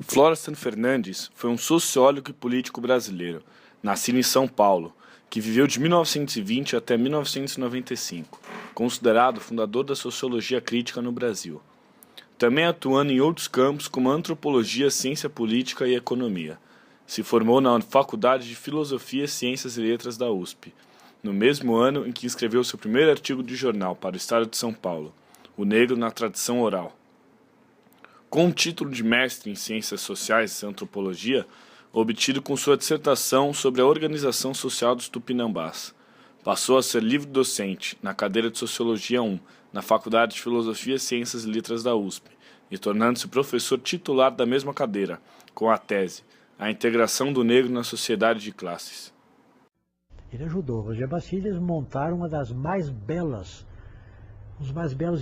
Florestan Fernandes foi um sociólogo e político brasileiro, nascido em São Paulo, que viveu de 1920 até 1995, considerado fundador da sociologia crítica no Brasil. Também atuando em outros campos como antropologia, ciência política e economia. Se formou na Faculdade de Filosofia, Ciências e Letras da USP, no mesmo ano em que escreveu seu primeiro artigo de jornal para o Estado de São Paulo, O Negro na Tradição Oral. Com o título de mestre em Ciências Sociais e Antropologia, obtido com sua dissertação sobre a organização social dos Tupinambás. Passou a ser livre-docente na cadeira de Sociologia 1, na Faculdade de Filosofia, Ciências e Letras da USP, e tornando-se professor titular da mesma cadeira, com a tese A Integração do Negro na Sociedade de Classes. Ele ajudou Roger Bastide a montar os mais belos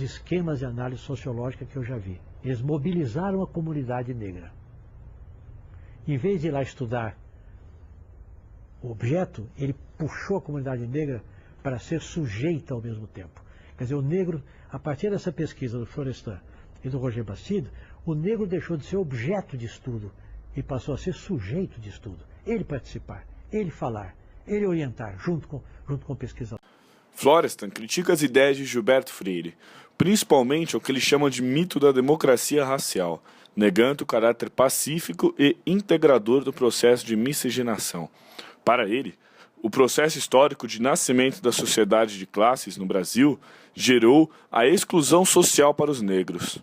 esquemas de análise sociológica que eu já vi. Eles mobilizaram a comunidade negra. Em vez de ir lá estudar o objeto, ele puxou a comunidade negra para ser sujeita ao mesmo tempo. Quer dizer, o negro, a partir dessa pesquisa do Florestan e do Roger Bastide, o negro deixou de ser objeto de estudo e passou a ser sujeito de estudo. Ele participar, ele falar, ele orientar, junto com o pesquisador. Florestan critica as ideias de Gilberto Freire, principalmente o que ele chama de mito da democracia racial, negando o caráter pacífico e integrador do processo de miscigenação. Para ele, o processo histórico de nascimento da sociedade de classes no Brasil gerou a exclusão social para os negros.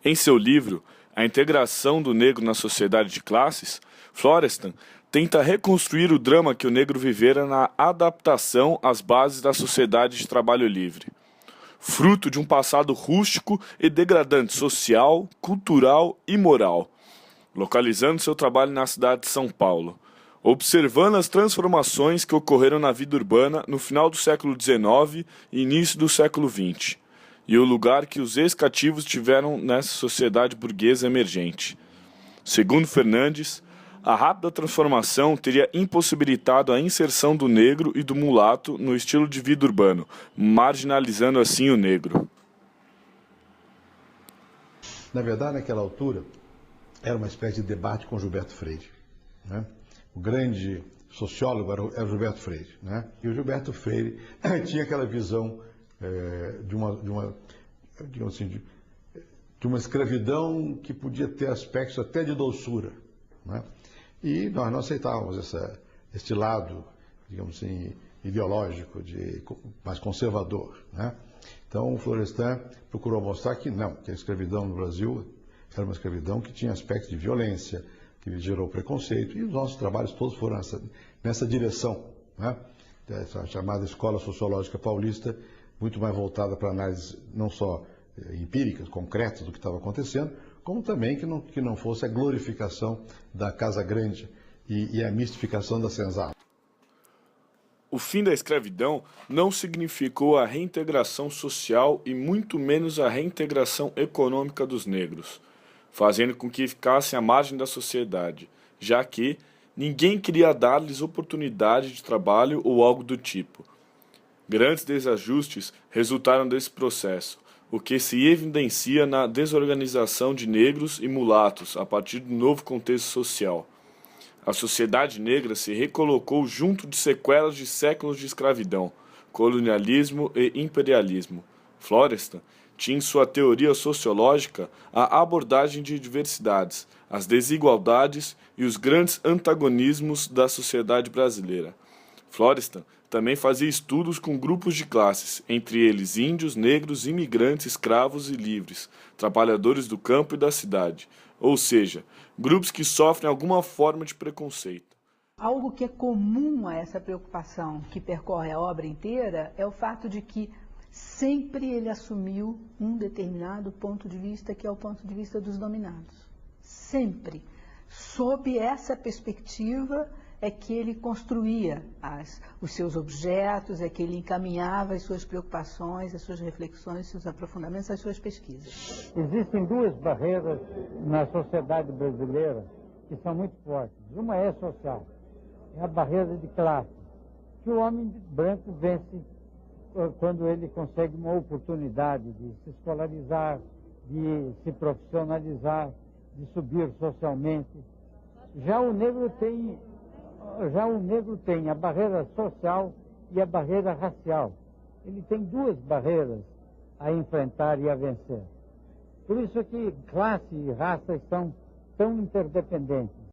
Em seu livro, A Integração do Negro na Sociedade de Classes, Florestan tenta reconstruir o drama que o negro vivera na adaptação às bases da sociedade de trabalho livre. Fruto de um passado rústico e degradante social, cultural e moral, localizando seu trabalho na cidade de São Paulo, observando as transformações que ocorreram na vida urbana no final do século XIX e início do século XX, e o lugar que os ex-cativos tiveram nessa sociedade burguesa emergente. Segundo Fernandes, a rápida transformação teria impossibilitado a inserção do negro e do mulato no estilo de vida urbano, marginalizando assim o negro. Na verdade, naquela altura, era uma espécie de debate com Gilberto Freire, né? O grande sociólogo era o Gilberto Freire, né? E o Gilberto Freire tinha aquela visão digamos assim, de uma escravidão que podia ter aspectos até de doçura, né? E nós não aceitávamos este lado, digamos assim, ideológico, mais conservador, né? Então o Florestan procurou mostrar que não, que a escravidão no Brasil era uma escravidão que tinha aspectos de violência, que gerou preconceito, e os nossos trabalhos todos foram nessa direção, né? Essa chamada Escola Sociológica Paulista, muito mais voltada para análises não só empíricas, concretas do que estava acontecendo, como também que não fosse a glorificação da Casa Grande e a mistificação da senzala. O fim da escravidão não significou a reintegração social e muito menos a reintegração econômica dos negros, fazendo com que ficassem à margem da sociedade, já que ninguém queria dar-lhes oportunidade de trabalho ou algo do tipo. Grandes desajustes resultaram desse processo, o que se evidencia na desorganização de negros e mulatos a partir do novo contexto social. A sociedade negra se recolocou junto de sequelas de séculos de escravidão, colonialismo e imperialismo. Florestan tinha em sua teoria sociológica a abordagem de diversidades, as desigualdades e os grandes antagonismos da sociedade brasileira. Florestan também fazia estudos com grupos de classes, entre eles índios, negros, imigrantes, escravos e livres, trabalhadores do campo e da cidade, ou seja, grupos que sofrem alguma forma de preconceito. Algo que é comum a essa preocupação que percorre a obra inteira é o fato de que sempre ele assumiu um determinado ponto de vista, que é o ponto de vista dos dominados. Sempre. Sob essa perspectiva é que ele construía os seus objetos, é que ele encaminhava as suas preocupações, as suas reflexões, os seus aprofundamentos, as suas pesquisas. Existem duas barreiras na sociedade brasileira que são muito fortes. Uma é social, é a barreira de classe, que o homem branco vence quando ele consegue uma oportunidade de se escolarizar, de se profissionalizar, de subir socialmente. Já o negro tem a barreira social e a barreira racial. Ele tem duas barreiras a enfrentar e a vencer. Por isso que classe e raça estão tão interdependentes.